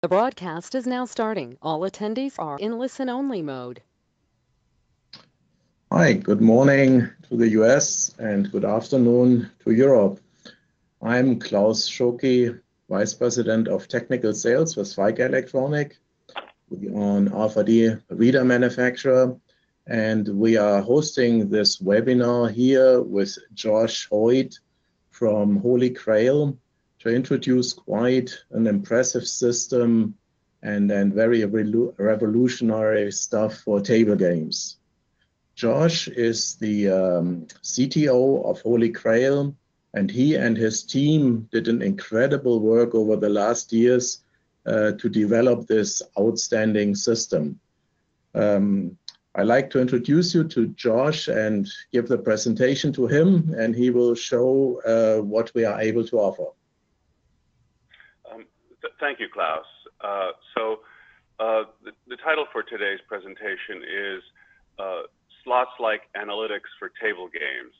The broadcast is now starting. All attendees are in listen-only mode. Hi, good morning to the US and good afternoon to Europe. I'm Klaus Schoki, Vice President of Technical Sales with Zweig Electronic. We are an RFID reader manufacturer, and we are hosting this webinar here with Josh Hoyt from Holy Grail to introduce quite an impressive system and very revolutionary stuff for table games. Josh is the CTO of Holy Grail, and he and his team did an incredible work over the last years to develop this outstanding system. I'd like to introduce you to Josh and give the presentation to him, and he will show what we are able to offer. Thank you, Klaus. The title for today's presentation is slots-like analytics for table games,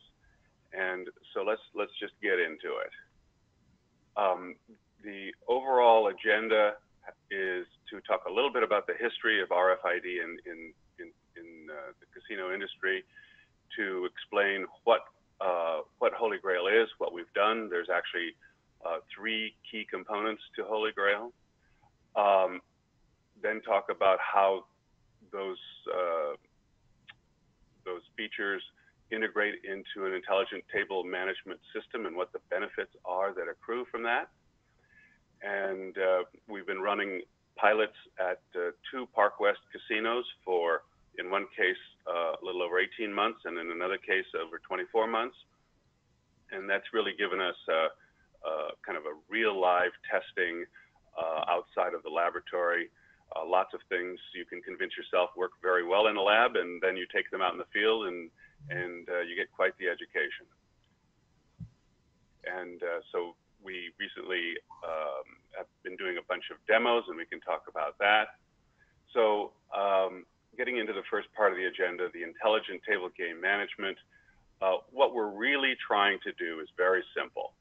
and so let's just get into it. The overall agenda is to talk a little bit about the history of RFID in the casino industry, to explain what Holy Grail is, what we've done. There's actually three key components to Holy Grail. Then talk about how those features integrate into an intelligent table management system and what the benefits are that accrue from that. And we've been running pilots at two Park West casinos for, in one case, a little over 18 months, and in another case, over 24 months. And that's really given us kind of a real live testing outside of the laboratory. Lots of things you can convince yourself work very well in a lab, and then you take them out in the field and you get quite the education. And so we recently have been doing a bunch of demos, and we can talk about that. So getting into the first part of the agenda, the intelligent table game management, what we're really trying to do is very simple.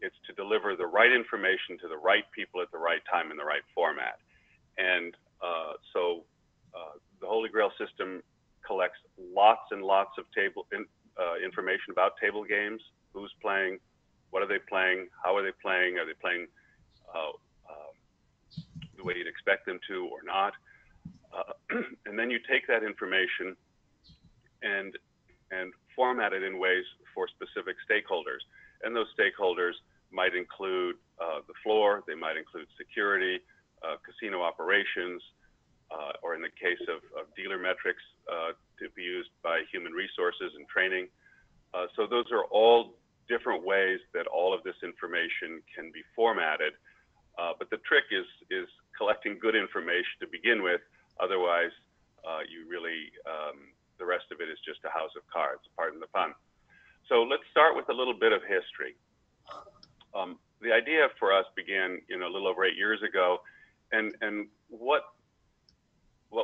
It's to deliver the right information to the right people at the right time in the right format. And so the Holy Grail system collects lots and lots of information about table games: who's playing, what are they playing, how are they playing the way you'd expect them to or not. And then you take that information and format it in ways for specific stakeholders. And those stakeholders might include the floor, they might include security, casino operations, or in the case of dealer metrics, to be used by human resources and training. So those are all different ways that all of this information can be formatted. But the trick is collecting good information to begin with. Otherwise, you really, the rest of it is just a house of cards, pardon the pun. So let's start with a little bit of history. The idea for us began, a little over 8 years ago, and what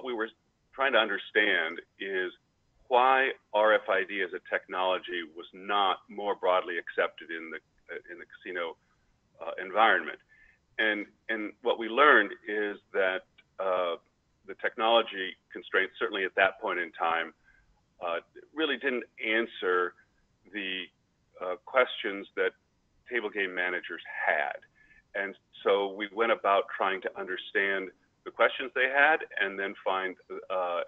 we were trying to understand is why RFID as a technology was not more broadly accepted in the casino environment. And what we learned is that the technology constraints, certainly at that point in time, really didn't answer the questions that table game managers had. And so we went about trying to understand the questions they had and then find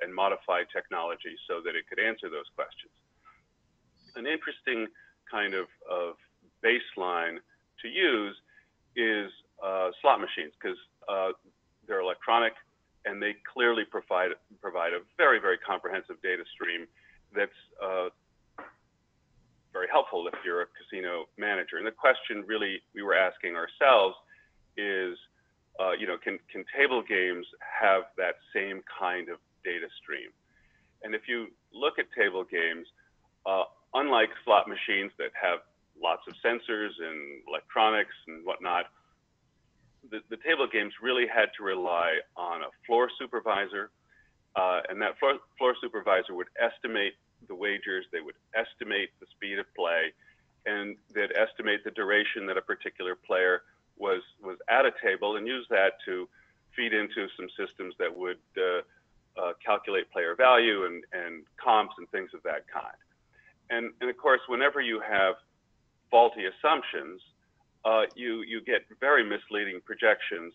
and modify technology so that it could answer those questions. An interesting kind of baseline to use is slot machines, because they're electronic and they clearly provide a very, very comprehensive data stream that's very helpful if you're a casino manager. And the question really we were asking ourselves is, can table games have that same kind of data stream? And if you look at table games, unlike slot machines that have lots of sensors and electronics and whatnot, the table games really had to rely on a floor supervisor, and that floor supervisor would estimate the wagers, they would estimate the speed of play, and they'd estimate the duration that a particular player was at a table, and use that to feed into some systems that would calculate player value and comps and things of that kind. And of course, whenever you have faulty assumptions, you get very misleading projections,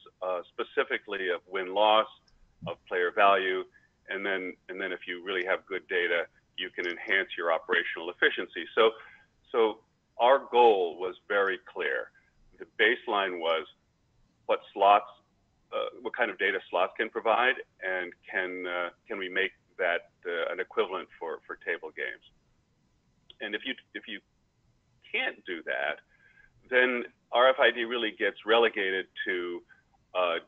specifically of win-loss, of player value, and then if you really have good data, you can enhance your operational efficiency. So our goal was very clear. The baseline was what slots, what kind of data slots can provide, and can we make that an equivalent for table games? And if you can't do that, then RFID really gets relegated to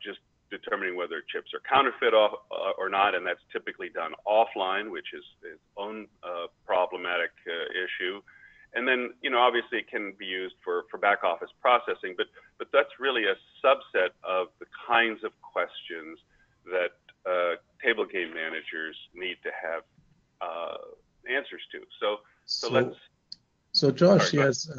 just determining whether chips are counterfeit or not, and that's typically done offline, which is its own problematic issue. And then, obviously it can be used for back office processing, but that's really a subset of the kinds of questions that table game managers need to have answers to. So Josh, yes,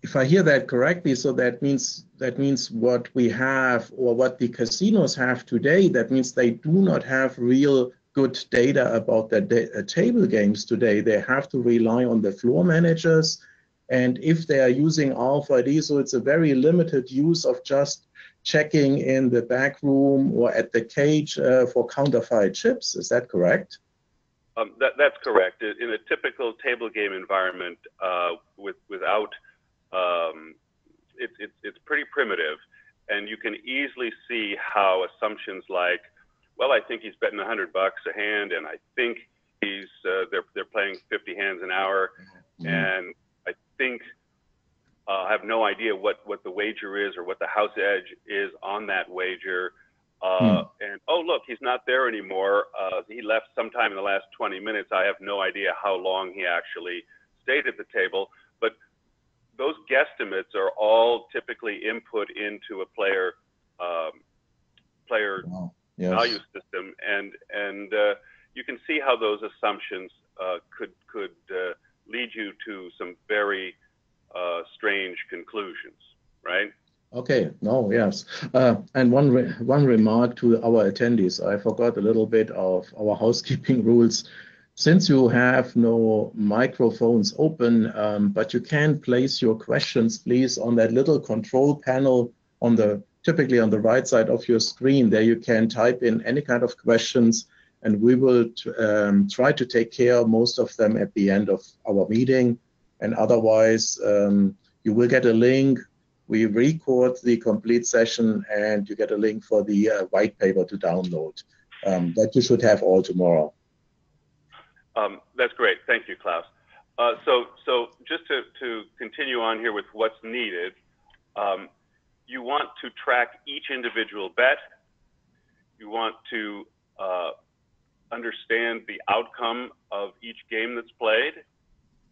if I hear that correctly, so that means what we have, or what the casinos have today, that means they do not have real good data about the table games today. They have to rely on the floor managers, and if they are using RFID, so it's a very limited use of just checking in the back room or at the cage for counterfeit chips. Is that correct? That's correct. In a typical table game environment, without it's pretty primitive, and you can easily see how assumptions like, well, I think he's betting $100 a hand, and I think he's they're playing 50 hands an hour, and I think I have no idea what the wager is or what the house edge is on that wager. And oh, look, he's not there anymore. He left sometime in the last 20 minutes. I have no idea how long he actually stayed at the table, but those guesstimates are all typically input into a player value system, and you can see how those assumptions could lead you to some very strange conclusions, right? Okay, no, yes. And one remark to our attendees. I forgot a little bit of our housekeeping rules. Since you have no microphones open, but you can place your questions, please, on that little control panel typically on the right side of your screen. There you can type in any kind of questions, and we will try to take care of most of them at the end of our meeting. And otherwise, you will get a link. We record the complete session, and you get a link for the white paper to download that you should have all tomorrow. That's great. Thank you, Klaus. So just to continue on here with what's needed, you want to track each individual bet. You want to understand the outcome of each game that's played.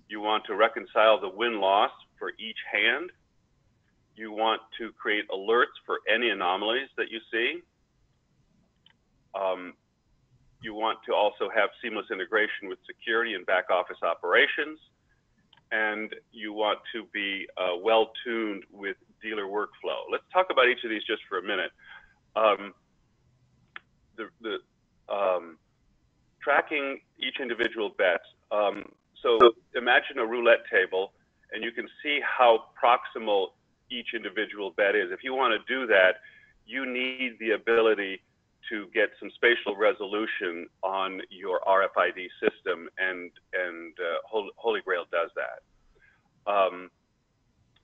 You want to reconcile the win-loss for each hand. You want to create alerts for any anomalies that you see. You want to also have seamless integration with security and back office operations. And you want to be well-tuned with dealer workflow. Let's talk about each of these just for a minute. Tracking each individual bet. So imagine a roulette table, and you can see how proximal each individual bet is. If you want to do that, you need the ability to get some spatial resolution on your RFID system, and Holy Grail does that.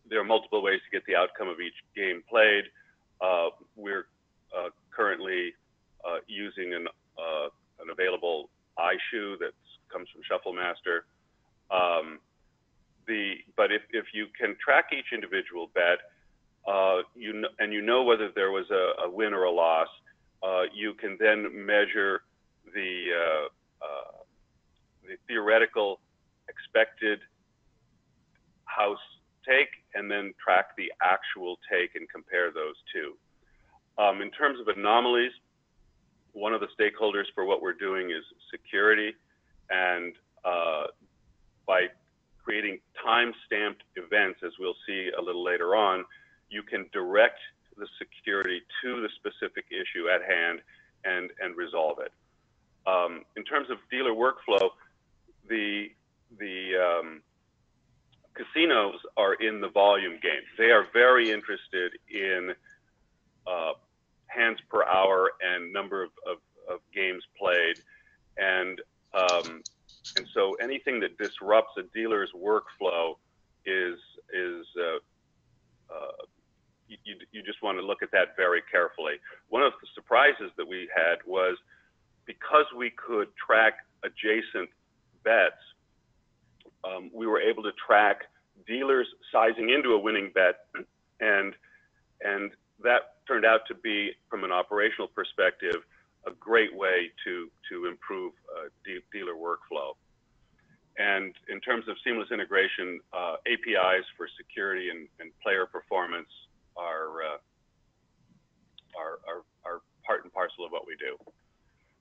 There are multiple ways to get the outcome of each game played. We're currently using an available iShoe that comes from Shufflemaster. But if you can track each individual bet, you know whether there was a win or a loss, you can then measure the theoretical expected house take, and then track the actual take and compare those two. In terms of anomalies, one of the stakeholders for what we're doing is security, and by creating time-stamped events, as we'll see a little later on, you can direct the security to the specific issue at hand and resolve it. In terms of dealer workflow, the casinos are in the volume game. They are very interested in hands per hour and number of games played, and so anything that disrupts a dealer's workflow is you just want to look at that very carefully. One of the surprises that we had was because we could track adjacent bets, we were able to track dealers sizing into a winning bet, and that turned out to be, from an operational perspective, a great way to improve dealer workflow. And in terms of seamless integration, APIs for security and player performance are part and parcel of what we do.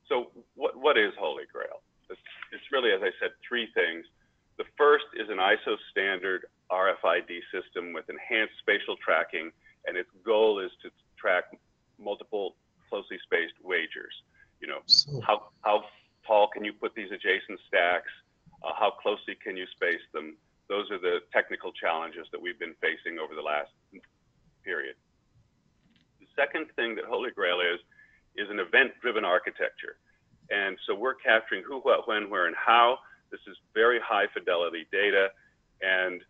So what is Holy Grail? It's really, as I said, three things. The first is an ISO standard RFID system with enhanced spatial tracking, and its goal is to track multiple closely spaced wagers. You know, how tall can you put these adjacent stacks? How closely can you space them? Those are the technical challenges that we've been facing over the last period. The second thing that Holy Grail is an event-driven architecture. And so we're capturing who, what, when, where, and how. This is very high fidelity data, and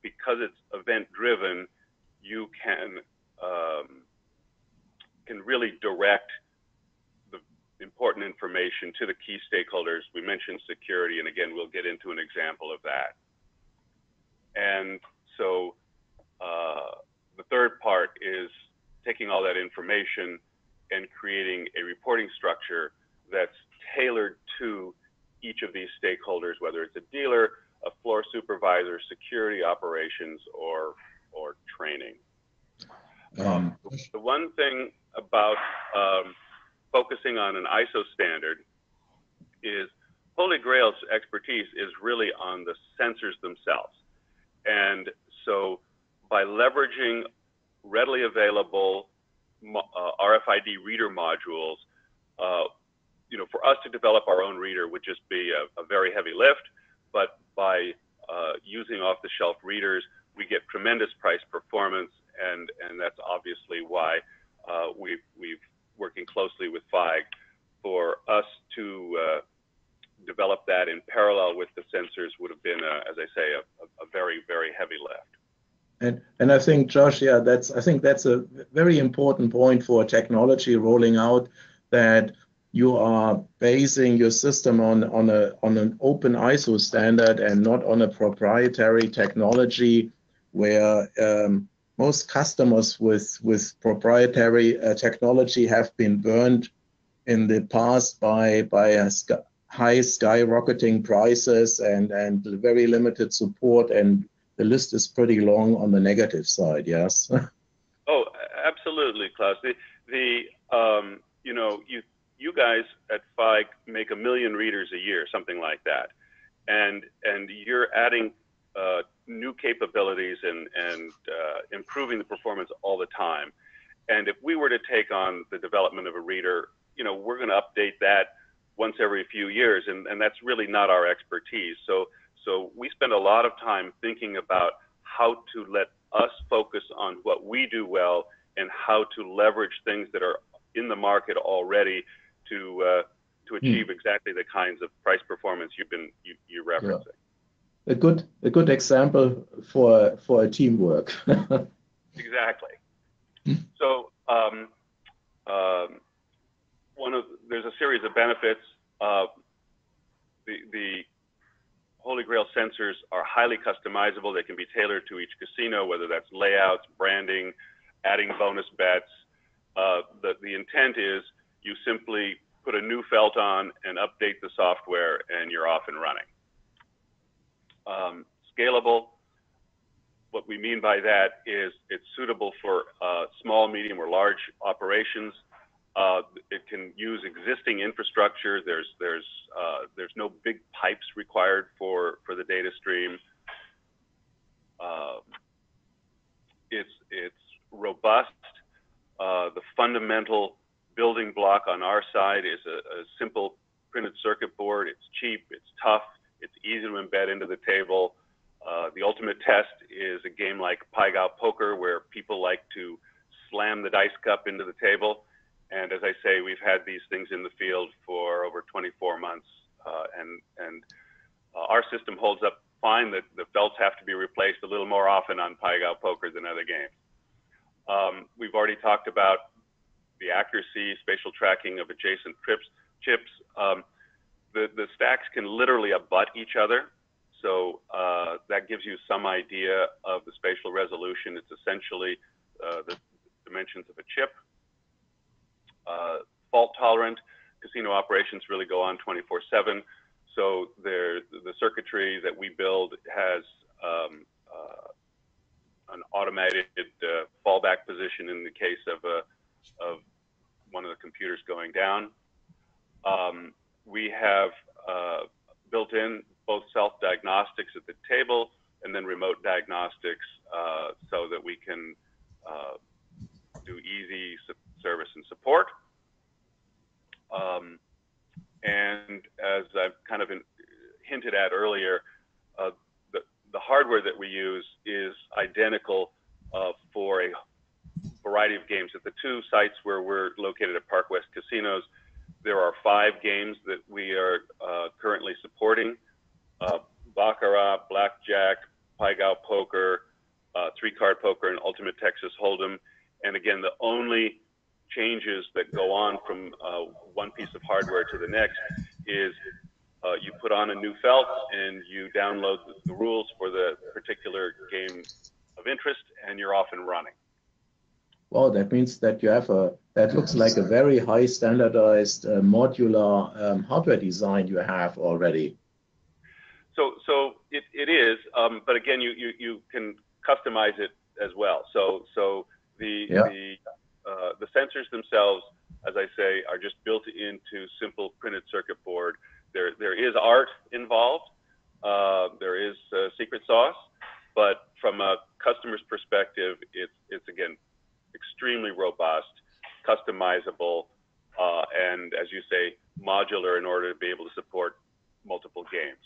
because it's event-driven, you can really direct the important information to the key stakeholders. We mentioned security, and again, we'll get into an example of that. And so the third part is taking all that information and creating a reporting structure that's tailored to each of these stakeholders, whether it's a dealer, a floor supervisor, security operations, or training. The one thing about focusing on an ISO standard is Holy Grail's expertise is really on the sensors themselves. And so by leveraging readily available RFID reader modules, you know, for us to develop our own reader would just be a very heavy lift, but by using off-the-shelf readers, we get tremendous price performance, and that's obviously why we've working closely with FIG for us to develop that in parallel with the sensors would have been, as I say, a very, very heavy lift. And I think, Josh, yeah, I think that's a very important point for technology rolling out, that you are basing your system on an open ISO standard and not on a proprietary technology where most customers with proprietary technology have been burned in the past by high skyrocketing prices and very limited support, and the list is pretty long on the negative side. Yes. Oh, absolutely, Klaus. You know, you guys at FIG make 1 million readers a year, something like that, and you're adding new capabilities and improving the performance all the time. And if we were to take on the development of a reader, you know, we're going to update that once every few years, and that's really not our expertise. So we spend a lot of time thinking about how to let us focus on what we do well and how to leverage things that are in the market already to achieve exactly the kinds of price performance you're referencing. Yeah. A good example for a teamwork. Exactly. So there's a series of benefits. The Holy Grail sensors are highly customizable. They can be tailored to each casino, whether that's layouts, branding, adding bonus bets. The intent is you simply put a new felt on and update the software, and you're off and running. Scalable. What we mean by that is it's suitable for small, medium, or large operations. It can use existing infrastructure. There's no big pipes required for the data stream. it's robust. The fundamental building block on our side is a simple printed circuit board. It's cheap, it's tough, it's easy to embed into the table. The ultimate test is a game like Pai Gow Poker, where people like to slam the dice cup into the table. And as I say, we've had these things in the field for over 24 months, and our system holds up fine. The felts have to be replaced a little more often on Pai Gow Poker than other games. We've already talked about the accuracy, spatial tracking of adjacent chips. The stacks can literally abut each other, so that gives you some idea of the spatial resolution. It's essentially the dimensions of a chip. Fault tolerant. Casino operations really go on 24/7. So the circuitry that we build has an automated fallback position in the case of one of the computers going down. We have built in both self-diagnostics at the table and then remote diagnostics so that we can do easy service and support. And as I've kind of hinted at earlier, the hardware that we use is identical for a variety of games. At the two sites where we're located at Park West Casinos, there are 5 games that we are currently supporting: Baccarat, Blackjack, Pai Gow Poker, 3-card poker, and Ultimate Texas Hold'em. And again, the only changes that go on from one piece of hardware to the next is you put on a new felt and you download the rules for the particular game of interest, and you're off and running. Well, that means that you have that looks like a very high standardized modular hardware design you have already. So it is, but again, you can customize it as well. So the sensors themselves, as I say, are just built into simple printed circuit board. There is art involved. There is secret sauce, but from a customer's perspective, it's again extremely robust, customizable, and as you say, modular in order to be able to support multiple games.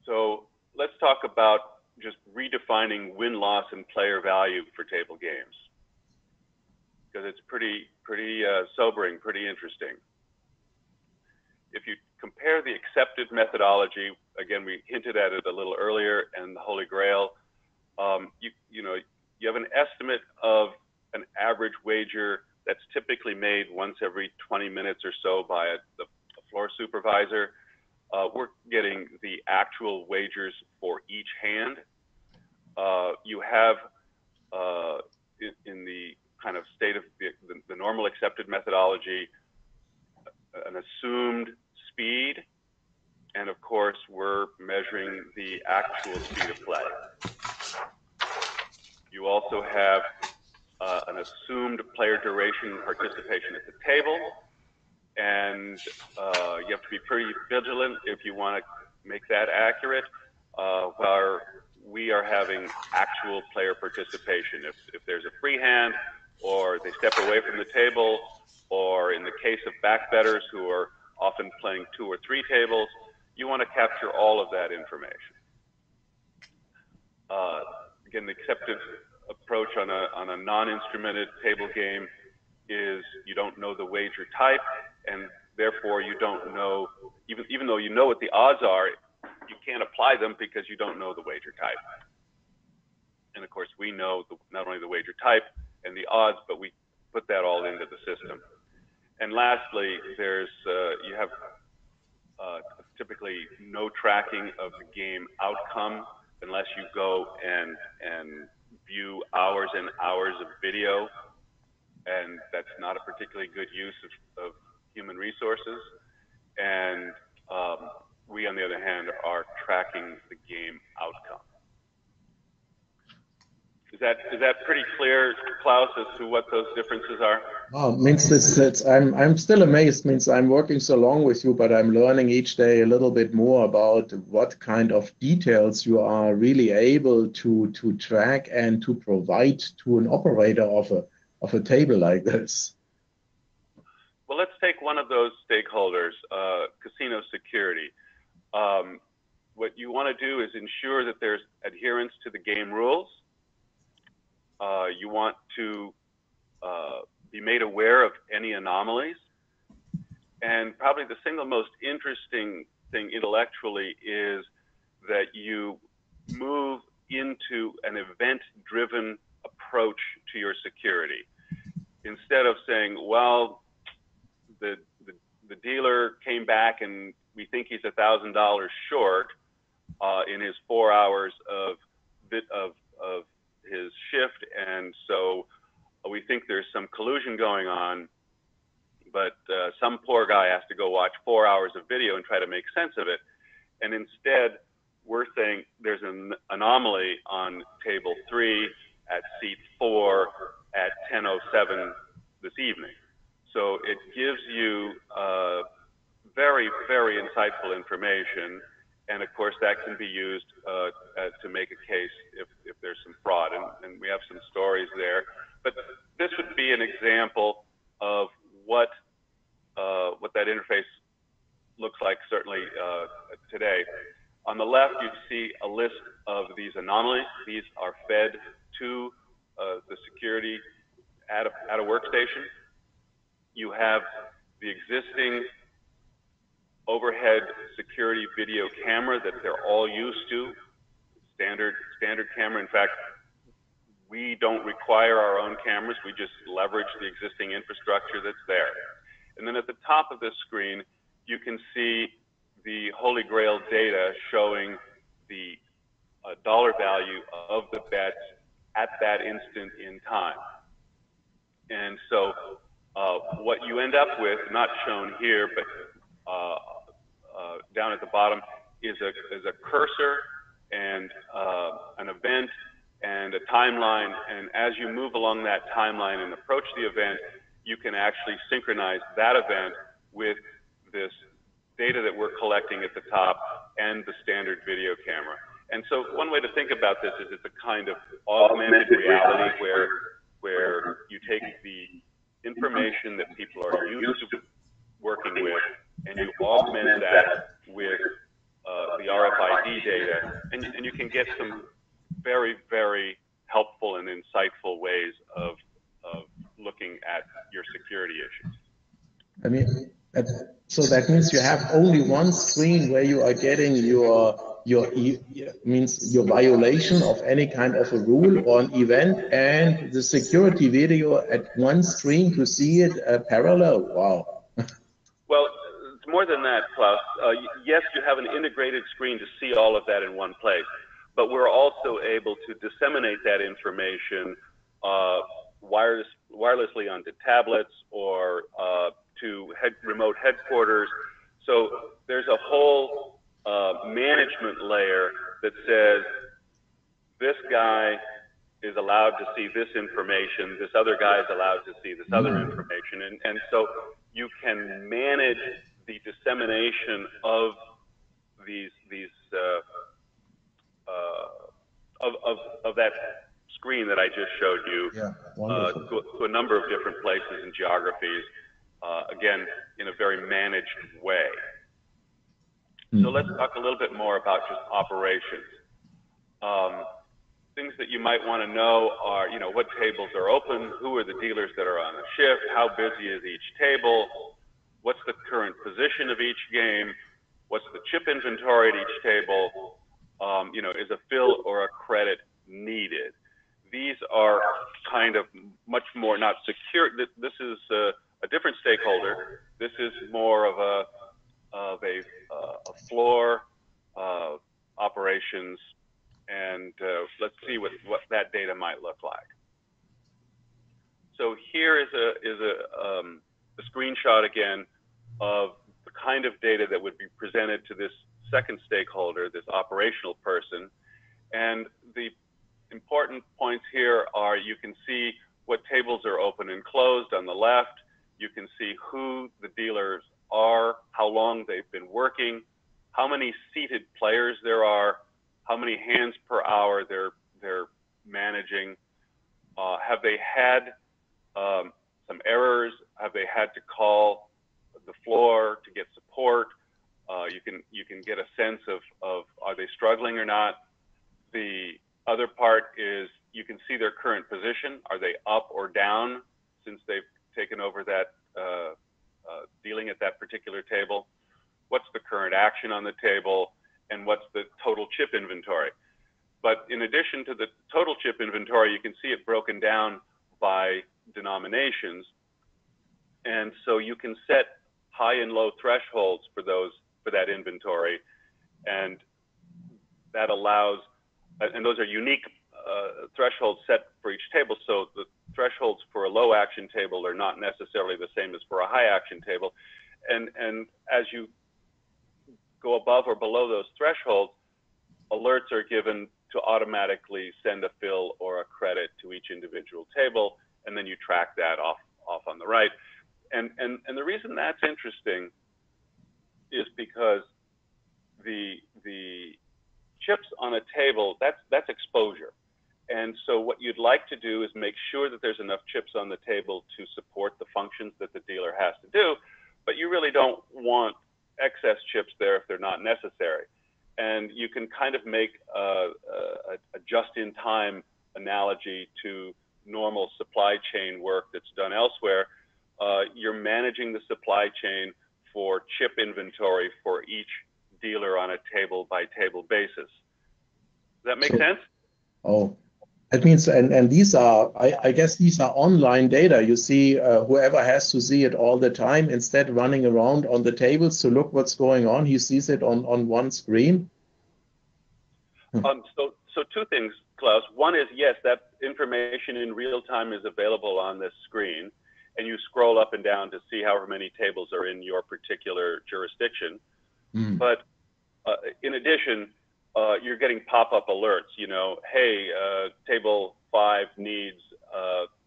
So let's talk about just redefining win-loss and player value for table games, because it's pretty sobering, pretty interesting. If you compare the accepted methodology, again, we hinted at it a little earlier, and the Holy Grail, you have an estimate of an average wager that's typically made once every 20 minutes or so by a floor supervisor. We're getting the actual wagers for each hand. You have, in the kind of state of the normal accepted methodology, an assumed speed, and of course, we're measuring the actual speed of play. You also have an assumed player duration and participation at the table, and you have to be pretty vigilant if you want to make that accurate, where we are having actual player participation. If there's a free hand, or they step away from the table, or in the case of back bettors who are often playing 2 or 3 tables, you want to capture all of that information. Again, the accepted approach on a non-instrumented table game is you don't know the wager type, and therefore you don't know, even though you know what the odds are, you can't apply them because you don't know the wager type. And of course, we know not only the wager type and the odds, but we put that all into the system. And lastly, you have typically no tracking of the game outcome unless you go and view hours and hours of video, and that's not a particularly good use of human resources. And we, on the other hand, are tracking the game outcome. Is that pretty clear, Klaus, as to what those differences are? Oh, means that's I'm still amazed. Means I'm working so long with you, but I'm learning each day a little bit more about what kind of details you are really able to track and to provide to an operator of a table like this. Well, let's take one of those stakeholders, casino security. What you want to do is ensure that there's adherence to the game rules. You want to be made aware of any anomalies. And probably the single most interesting thing intellectually is that you move into an event-driven approach to your security. Instead of saying, well, the dealer came back and we think he's $1,000 short in his 4 hours of his shift, and so we think there's some collusion going on, but some poor guy has to go watch 4 hours of video and try to make sense of it. And instead, we're saying there's an anomaly on table 3 at seat 4 at 10:07 this evening. So it gives you very, very insightful information. And of course, that can be used to make a case if there's some fraud. And we have some stories there. But this would be an example of what that interface looks like, certainly today. On the left, you see a list of these anomalies. These are fed to the security at a workstation. You have the existing overhead security video camera that they're all used to, standard camera. In fact, we don't require our own cameras. We just leverage the existing infrastructure that's there. And then at the top of this screen, you can see the Holy Grail data showing the dollar value of the bets at that instant in time. And so what you end up with, not shown here, but down at the bottom, is a cursor and an event and a timeline. And as you move along that timeline and approach the event, you can actually synchronize that event with this data that we're collecting at the top and the standard video camera. And so one way to think about this is it's a kind of augmented reality where you take the information that people are used to working with and you augment that with the RFID data, and you can get some very, very helpful and insightful ways of looking at your security issues. I mean, so that means you have only one screen where you are getting your violation of any kind of a rule or an event, and the security video at one screen to see it parallel. Wow. Well, it's more than that, Klaus. Yes, you have an integrated screen to see all of that in one place, but we're also able to disseminate that information wirelessly onto tablets or to remote headquarters. So there's a whole management layer that says this guy is allowed to see this information, this other guy is allowed to see this other information, and so you can manage the dissemination of these of that screen that I just showed you to a number of different places and geographies, again, in a very managed way. So let's talk a little bit more about just operations. Things that you might want to know are, what tables are open, who are the dealers that are on a shift, how busy is each table, what's the current position of each game, what's the chip inventory at each table, is a fill or a credit needed. These are kind of much more not secure. This is a different stakeholder. This is more of a floor operations, and let's see what that data might look like. So here is a screenshot again of the kind of data that would be presented to this second stakeholder, this operational person. And the important points here are you can see what tables are open and closed on the left. You can see who the dealers are, how long they've been working, how many seated players there are, how many hands per hour they're managing. Have they had some errors? Have they had to call the floor to get support? You can get a sense of are they struggling or not. The other part is you can see their current position. Are they up or down since they've taken over that dealing at that particular table? What's the current action on the table, and what's the total chip inventory? But in addition to the total chip inventory, you can see it broken down by denominations, and so you can set high and low thresholds for that inventory, and that allows, and those are unique thresholds set for each table. So the thresholds for a low action table are not necessarily the same as for a high action table, and as you go above or below those thresholds, alerts are given to automatically send a fill or a credit to each individual table, and then you track that off on the right. And the reason that's interesting is because the chips on a table, that's exposure. And so what you'd like to do is make sure that there's enough chips on the table to support the functions that the dealer has to do, but you really don't want excess chips there if they're not necessary. And you can kind of make a just-in-time analogy to normal supply chain work that's done elsewhere. You're managing the supply chain for chip inventory for each dealer on a table-by-table basis. Does that make sense? Oh, that means, and these are, I guess these are online data. You see, whoever has to see it all the time, instead running around on the tables to look what's going on, he sees it on one screen. So two things, Klaus. One is, yes, that information in real time is available on this screen, and you scroll up and down to see however many tables are in your particular jurisdiction. But in addition, you're getting pop-up alerts, you know, hey, table 5 needs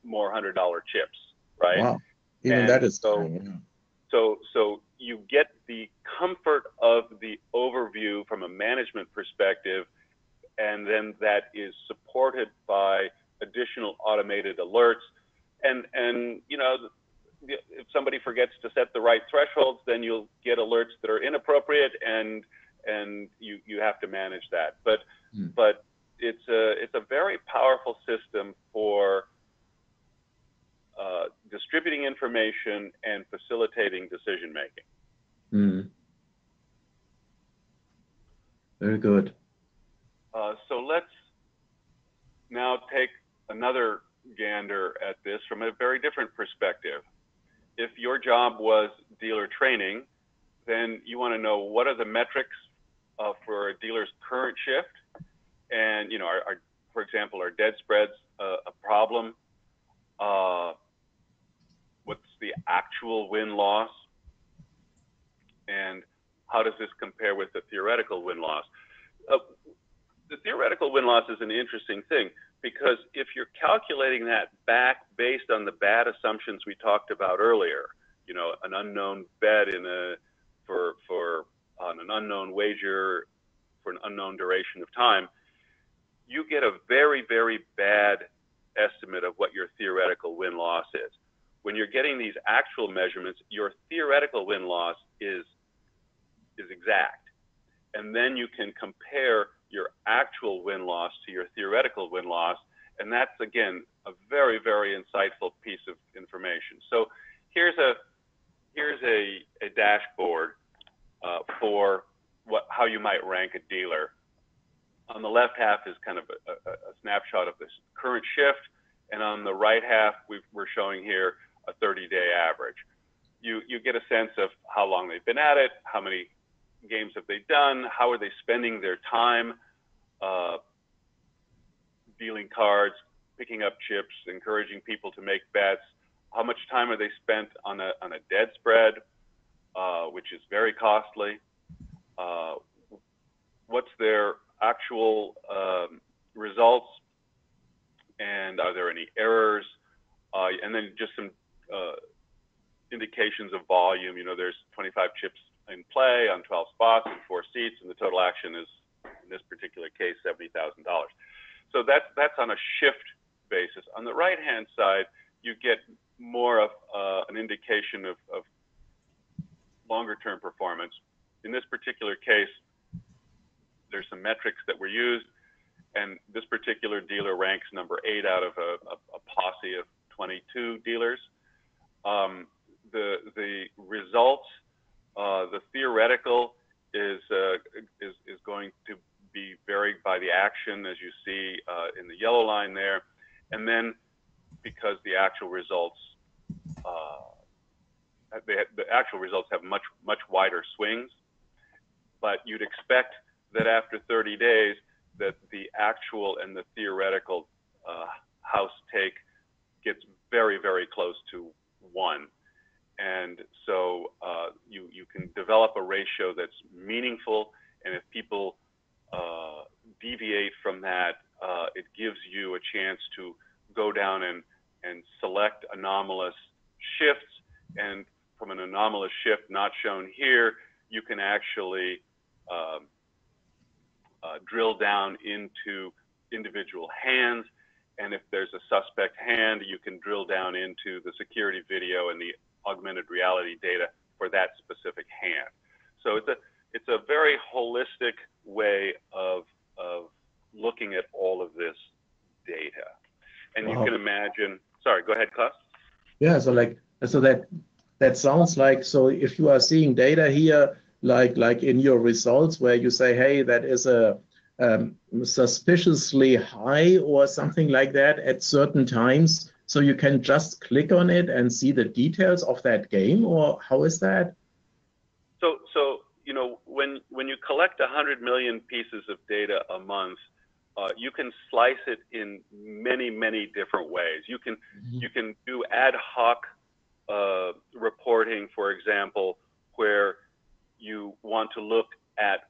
more $100 chips, right? Wow, even and that is so you get the comfort of the overview from a management perspective, and then that is supported by additional automated alerts. And you know, if somebody forgets to set the right thresholds, then you'll get alerts that are inappropriate, and you have to manage that. But it's a very powerful system for distributing information and facilitating decision making. Very good. So let's now take another gander at this from a very different perspective. If your job was dealer training, then you want to know what are the metrics for a dealer's current shift, and you know, for example, are dead spreads a problem? What's the actual win-loss, and how does this compare with the theoretical win-loss? The theoretical win-loss is an interesting thing, because if you're calculating that back based on the bad assumptions we talked about earlier, you know, an unknown bet on an unknown wager for an unknown duration of time, you get a very, very bad estimate of what your theoretical win-loss is. When you're getting these actual measurements, your theoretical win-loss is exact. And then you can compare your actual win-loss to your theoretical win-loss, and that's, again, a very, very insightful piece of information. So here's a dashboard for how you might rank a dealer. On the left half is kind of a snapshot of this current shift, and on the right half, we're showing here a 30-day average. You get a sense of how long they've been at it, how many games have they done, how are they spending their time dealing cards, picking up chips, encouraging people to make bets, how much time are they spent on a dead spread, which is very costly, what's their actual results, and are there any errors, and then just some indications of volume. There's 25 chips in play on 12 spots and 4 seats, and the total action is, in this particular case, $70,000. So that's on a shift basis. On the right-hand side, you get more of an indication of longer-term performance. In this particular case, there's some metrics that were used, and this particular dealer ranks number 8 out of a posse of 22 dealers. The results, the theoretical is going to be varied by the action, as you see in the yellow line there, and then because the actual results have much wider swings, but you'd expect that after 30 days that the actual and the theoretical house take gets very, very close to 1. And so you can develop a ratio that's meaningful, and if people deviate from that, it gives you a chance to go down and select anomalous shifts. And from an anomalous shift not shown here, you can actually drill down into individual hands. And if there's a suspect hand, you can drill down into the security video and the augmented reality data for that specific hand. So it's a very holistic way of looking at all of this data. And you can imagine, sorry, go ahead, Klaus. Yeah, so that sounds like, so if you are seeing data here, like in your results where you say, hey, that is a suspiciously high or something like that at certain times, so you can just click on it and see the details of that game, or how is that? So when you collect 100 million pieces of data a month, you can slice it in many, many different ways. You can do ad hoc reporting, for example, where you want to look at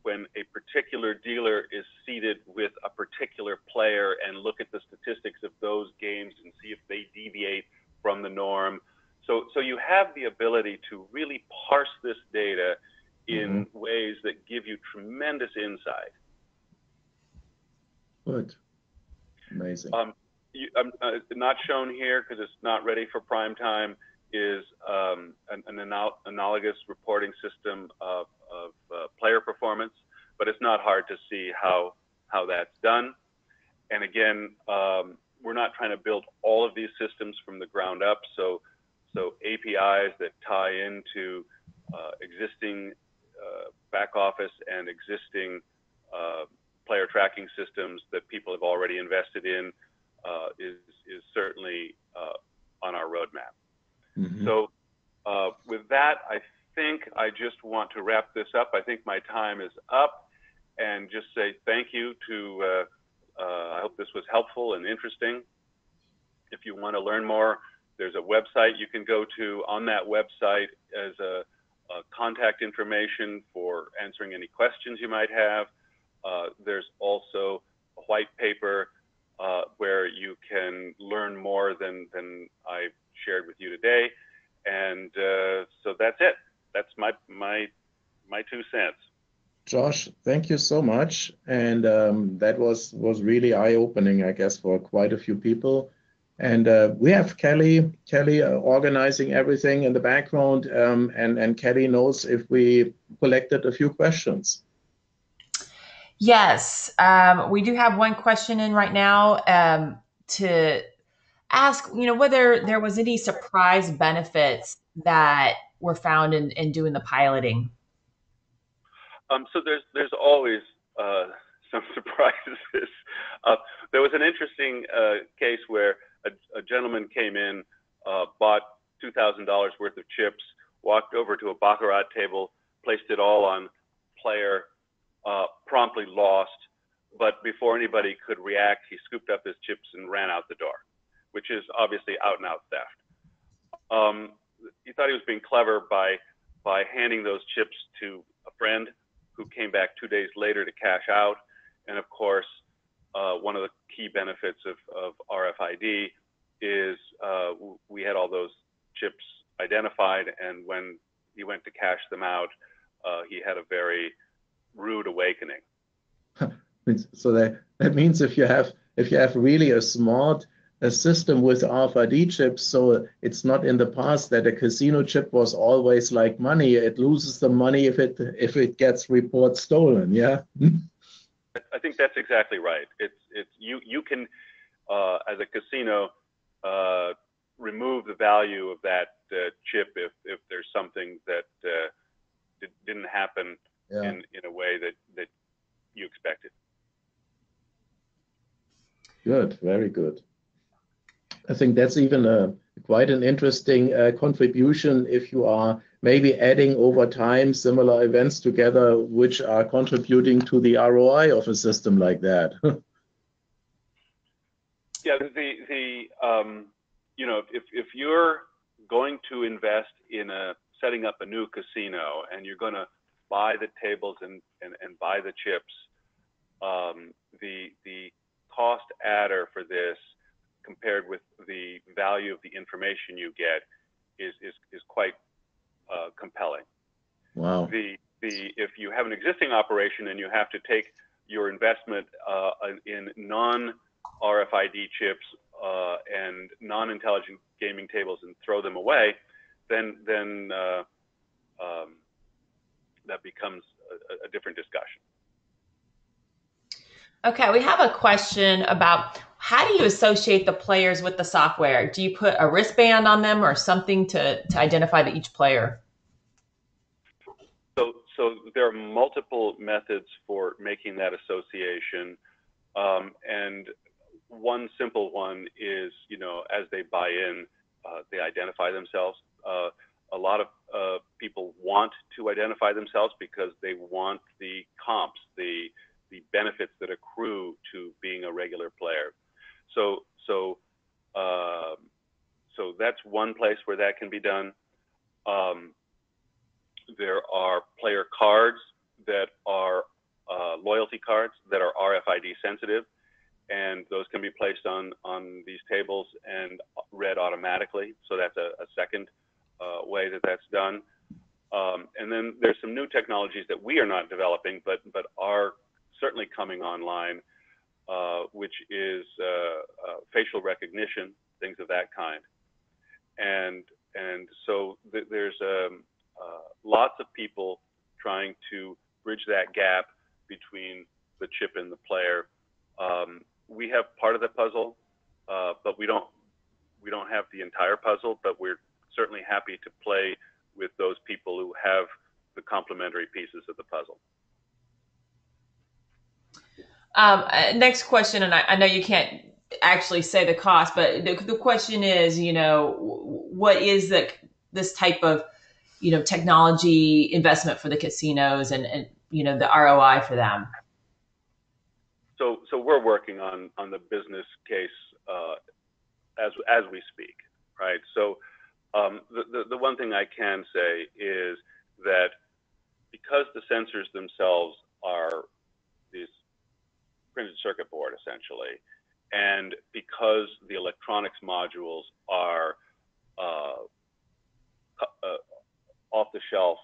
when a particular dealer is seated with a particular player and look at the statistics of those games and see if they deviate from the norm. So you have the ability to really parse this data in ways that give you tremendous insight. Good. Amazing. Not shown here because it's not ready for prime time is an analogous reporting system of player performance, but it's not hard to see how that's done. And again, we're not trying to build all of these systems from the ground up. So APIs that tie into existing back office and existing player tracking systems that people have already invested in is certainly on our roadmap. So with that, I think I just want to wrap this up. I think my time is up, and just say thank you to, I hope this was helpful and interesting. If you want to learn more, there's a website you can go to. On that website as a contact information for answering any questions you might have. There's also a white paper where you can learn more than I shared with you today. And so that's it. That's my 2 cents. Josh, thank you so much. And that was really eye-opening, I guess, for quite a few people. And we have Kelly organizing everything in the background. And Kelly knows if we collected a few questions. Yes, we do have one question in right now to ask, whether there was any surprise benefits that were found in doing the piloting. So there's always some surprises. There was an interesting case where a gentleman came in, bought $2,000 worth of chips, walked over to a baccarat table, placed it all on player, promptly lost, but before anybody could react, he scooped up his chips and ran out the door, which is obviously out and out theft. He thought he was being clever by handing those chips to a friend who came back 2 days later to cash out. And of course, one of the key benefits of RFID is identified, and when he went to cash them out, he had a very rude awakening. So that means if you have really a smart system with RFID chips, so it's not in the past that a casino chip was always like money. It loses the money if it gets report stolen. Yeah. I think that's exactly right. You can as a casino remove the value of that chip if there's something that didn't happen in a way that you expected. Good, very good. I think that's even quite an interesting contribution if you are maybe adding over time similar events together which are contributing to the ROI of a system like that. Yeah, you know, if you're going to invest in setting up a new casino and you're going to buy the tables and buy the chips, the cost adder for this compared with the value of the information you get is quite compelling. Wow. If you have an existing operation and you have to take your investment in non-RFID chips and non-intelligent gaming tables and throw them away, then that becomes a different discussion. Okay, we have a question about how do you associate the players with the software? Do you put a wristband on them or something to identify each player? So there are multiple methods for making that association, and one simple one is, you know, as they buy in, they identify themselves. A lot of people want to identify themselves because they want the comps, the benefits that accrue to being a regular player. So that's one place where that can be done. There are player cards that are loyalty cards that are RFID sensitive, and those can be placed on these tables and read automatically. So that's a second way that that's done. And then there's some new technologies that we are not developing, but are certainly coming online, which is facial recognition, things of that kind. And so there's lots of people trying to bridge that gap between the chip and the player. We have part of the puzzle, but we don't have the entire puzzle, but we're certainly happy to play with those people who have the complementary pieces of the puzzle. Next question, and I know you can't actually say the cost, but the question is, you know, what is this type of, you know, technology investment for the casinos and you know, the ROI for them? So we're working on the business case as we speak, right? So the one thing I can say is that because the sensors themselves are these printed circuit board essentially, and because the electronics modules are off the shelf,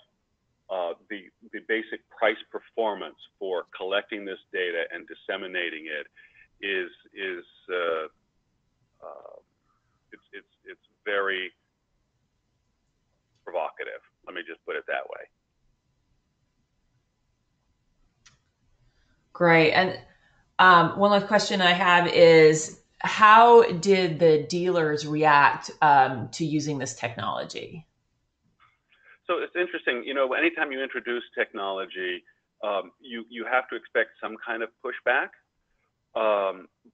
the basic price performance for collecting this data and disseminating it is it's very provocative. Let me just put it that way. Great. And one last question I have is, how did the dealers react to using this technology? So it's interesting, you know, anytime you introduce technology, you have to expect some kind of pushback,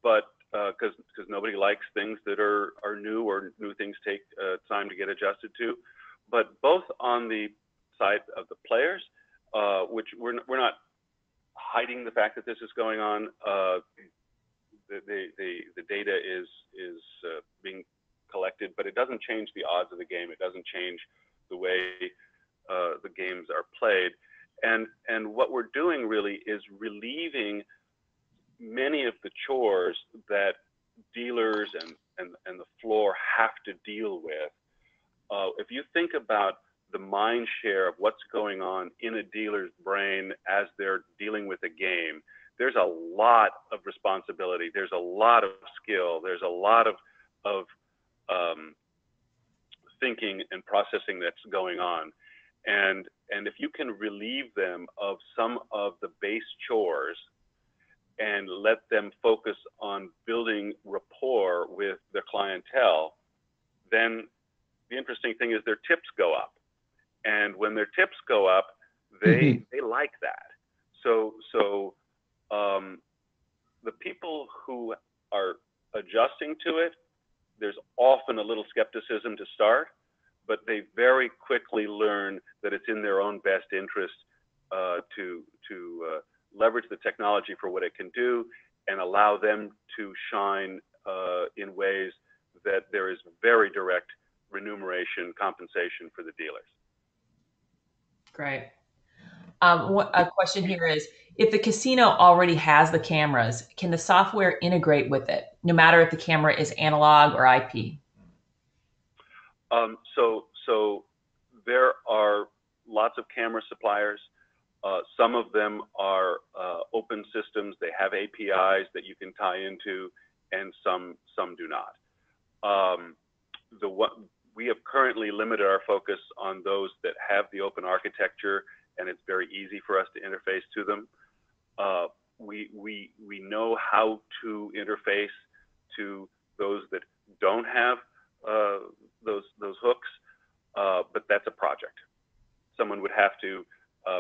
but because nobody likes things that are new, or new things take time to get adjusted to. But both on the side of the players, which we're not hiding the fact that this is going on. The data is being collected, but it doesn't change the odds of the game. It doesn't change the way the games are played. And what we're doing really is relieving many of the chores that dealers and the floor have to deal with. If if you think about the mind share of what's going on in a dealer's brain as they're dealing with a game, there's a lot of responsibility. There's a lot of skill. There's a lot of thinking and processing that's going on. And if you can relieve them of some of the base chores and let them focus on building rapport with their clientele, then the interesting thing is their tips go up. And when their tips go up, they like that. So the people who are adjusting to it, there's often a little skepticism to start, but they very quickly learn that it's in their own best interest to leverage the technology for what it can do and allow them to shine in ways that there is very direct remuneration, compensation for the dealers. Great. A question here is, if the casino already has the cameras, can the software integrate with it, no matter if the camera is analog or IP? So there are lots of camera suppliers. Some of them are open systems. They have APIs that you can tie into, and some do not. We have currently limited our focus on those that have the open architecture, and it's very easy for us to interface to them. We know how to interface to those that don't have those hooks, but that's a project. Someone would have to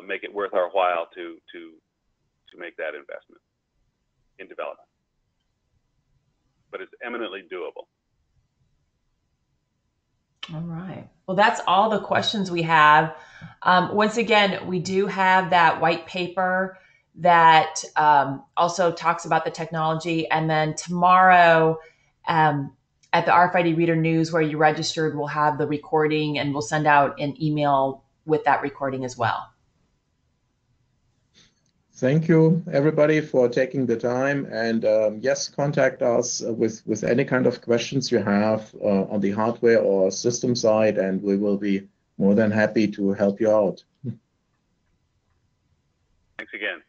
make it worth our while to make that investment in development. But it's eminently doable. All right. Well, that's all the questions we have. Once again, we do have that white paper that also talks about the technology. And then tomorrow at the RFID Reader News, where you registered, we'll have the recording, and we'll send out an email with that recording as well. Thank you, everybody, for taking the time. And yes, contact us with any kind of questions you have on the hardware or system side, and we will be more than happy to help you out. Thanks again.